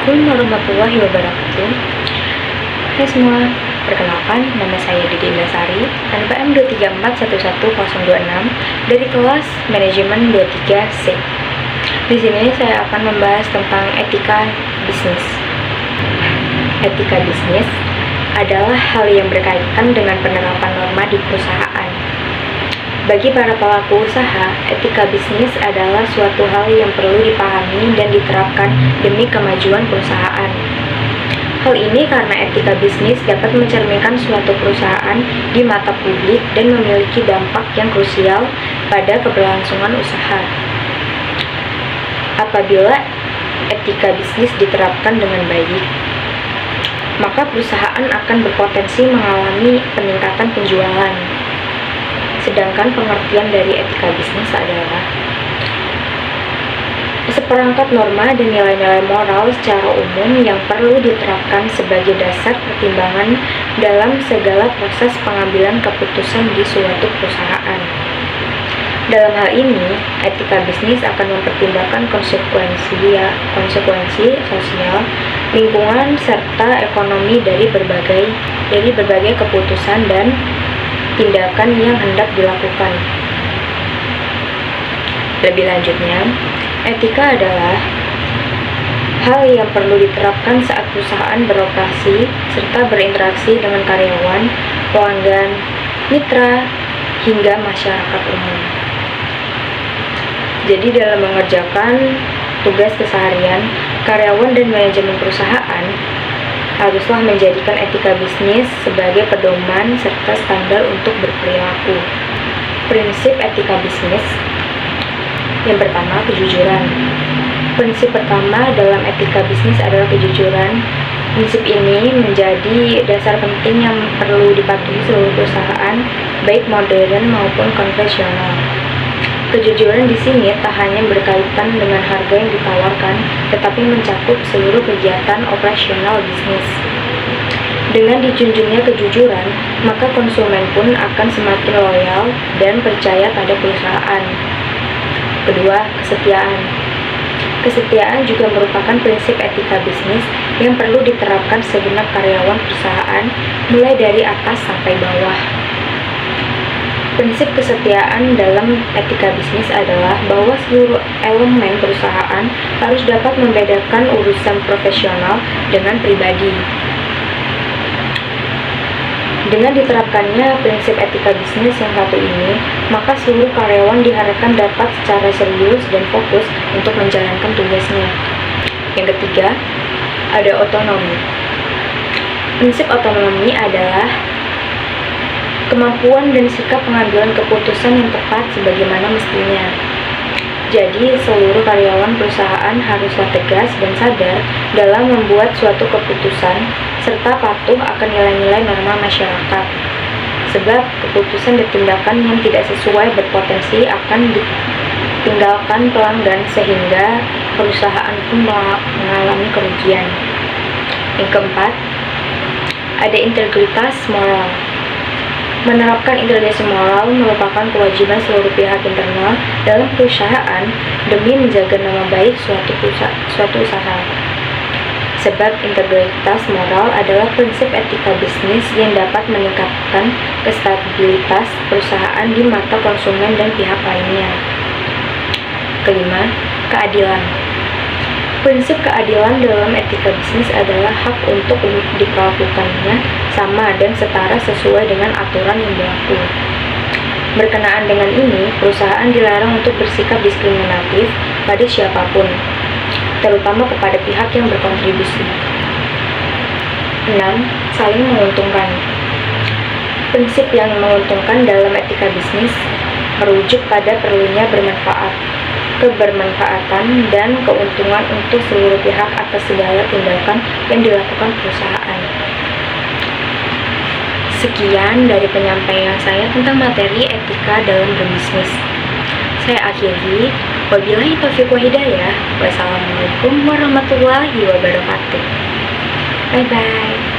Assalamualaikum warahmatullahi wabarakatuh. Hai semua, perkenalkan nama saya Didi Indasari, NPM 234111026 dari kelas Manajemen 23C. Di sini saya akan membahas tentang etika bisnis. Etika bisnis adalah hal yang berkaitan dengan penerapan norma di perusahaan. Bagi para pelaku usaha, etika bisnis adalah suatu hal yang perlu dipahami dan diterapkan demi kemajuan perusahaan. Hal ini karena etika bisnis dapat mencerminkan suatu perusahaan di mata publik dan memiliki dampak yang krusial pada keberlangsungan usaha. Apabila etika bisnis diterapkan dengan baik, maka perusahaan akan berpotensi mengalami peningkatan penjualan. Sedangkan pengertian dari etika bisnis adalah seperangkat norma dan nilai-nilai moral secara umum yang perlu diterapkan sebagai dasar pertimbangan dalam segala proses pengambilan keputusan di suatu perusahaan. Dalam hal ini, etika bisnis akan mempertimbangkan konsekuensi sosial, lingkungan, serta ekonomi dari berbagai keputusan dan tindakan yang hendak dilakukan. Lebih lanjutnya, etika adalah hal yang perlu diterapkan saat perusahaan beroperasi serta berinteraksi dengan karyawan, pelanggan, mitra, hingga masyarakat umum. Jadi dalam mengerjakan tugas keseharian, karyawan dan manajemen perusahaan haruslah menjadikan etika bisnis sebagai pedoman serta standar untuk berperilaku. Prinsip etika bisnis yang pertama, kejujuran. Prinsip pertama dalam etika bisnis adalah kejujuran. Prinsip ini menjadi dasar penting yang perlu dipatuhi seluruh perusahaan, baik modern maupun konvensional. Kejujuran di sini tak hanya berkaitan dengan harga yang ditawarkan, tetapi mencakup seluruh kegiatan operasional bisnis. Dengan dijunjungnya kejujuran, maka konsumen pun akan semakin loyal dan percaya pada perusahaan. Kedua, kesetiaan. Kesetiaan juga merupakan prinsip etika bisnis yang perlu diterapkan segenap karyawan perusahaan, mulai dari atas sampai bawah. Prinsip kesetiaan dalam etika bisnis adalah bahwa seluruh elemen perusahaan harus dapat membedakan urusan profesional dengan pribadi. Dengan diterapkannya prinsip etika bisnis yang satu ini, maka seluruh karyawan diharapkan dapat secara serius dan fokus untuk menjalankan tugasnya. Yang ketiga, ada otonomi. Prinsip otonomi adalah kemampuan dan sikap pengambilan keputusan yang tepat sebagaimana mestinya. Jadi, seluruh karyawan perusahaan haruslah tegas dan sadar dalam membuat suatu keputusan serta patuh akan nilai-nilai norma masyarakat. Sebab keputusan dan tindakan yang tidak sesuai berpotensi akan ditinggalkan pelanggan sehingga perusahaan pun mengalami kerugian. Yang keempat, ada integritas moral. Menerapkan integritas moral merupakan kewajiban seluruh pihak internal dalam perusahaan demi menjaga nama baik suatu usaha. Sebab integritas moral adalah prinsip etika bisnis yang dapat meningkatkan stabilitas perusahaan di mata konsumen dan pihak lainnya. Kelima, keadilan. Prinsip keadilan dalam etika bisnis adalah hak untuk diperlakukannya sama dan setara sesuai dengan aturan yang berlaku. Berkenaan dengan ini, perusahaan dilarang untuk bersikap diskriminatif pada siapapun, terutama kepada pihak yang berkontribusi. 6. Saling menguntungkan. Prinsip yang menguntungkan dalam etika bisnis merujuk pada perlunya kebermanfaatan dan keuntungan untuk seluruh pihak atas segala tindakan yang dilakukan perusahaan. Sekian dari penyampaian saya tentang materi etika dalam berbisnis. Saya akhiri, wabillahi taufiq wa hidayah. Wassalamualaikum warahmatullahi wabarakatuh. Bye-bye.